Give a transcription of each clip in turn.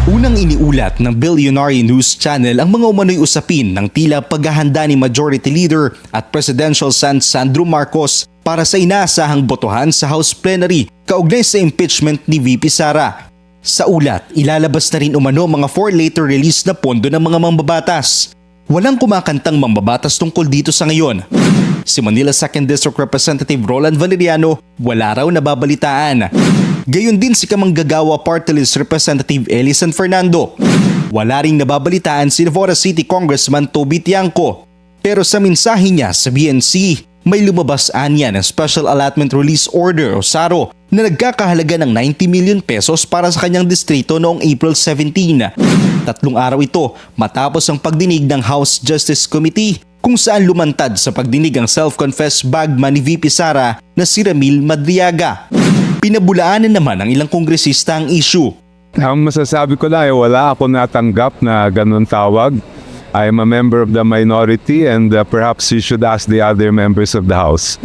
Unang iniulat ng Billionaire News Channel ang mga umano'y usapin ng tila paghahanda ni Majority Leader at Presidential son Sandro Marcos para sa inaasahang botohan sa House Plenary kaugnay sa impeachment ni VP Sara. Sa ulat, ilalabas na rin umano mga for later release na pondo ng mga mambabatas. Walang kumakantang mambabatas tungkol dito sa ngayon. Si Manila 2nd District Representative Roland Valeriano wala raw nababalitaan. Gayon din si Kamanggagawa Party List Representative Eli San Fernando. Wala ring nababalitaan si Navotas City Congressman Toby Tiangco. Pero sa mensahe niya sa BNC, may lumabas anya ng Special Allotment Release Order o SARO na nagkakahalaga ng 90 million pesos para sa kanyang distrito noong April 17. 3 araw ito matapos ang pagdinig ng House Justice Committee kung saan lumantad sa pagdinig ang self-confessed bagman ni VP Sara na si Ramil Madriaga. Pinabulaanan naman ng ilang kongresista ang issue. Ang masasabi ko lang ay wala ako natanggap na ganun tawag. I am a member of the minority and perhaps you should ask the other members of the House.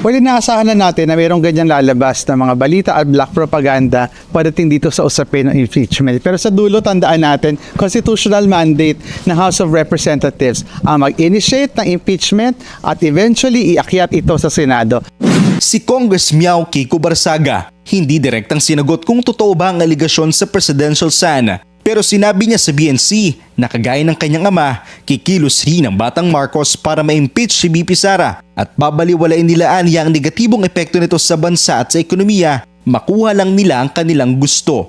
Well, inaasahan na natin na mayroong ganyan lalabas na mga balita at black propaganda pagdating dito sa usapin ng impeachment. Pero sa dulo, tandaan natin, constitutional mandate ng House of Representatives ang mag-initiate ng impeachment at eventually iakyat ito sa Senado. Si Congress Miao Kiko Barsaga hindi direktang sinagot kung totoo ba ang aligasyon sa presidential son. Pero sinabi niya sa BNC na kagaya ng kanyang ama, kikilos rin ang batang Marcos para ma-impeach si VP Sara at babaliwalain nila ang negatibong epekto nito sa bansa at sa ekonomiya, makuha lang nila ang kanilang gusto.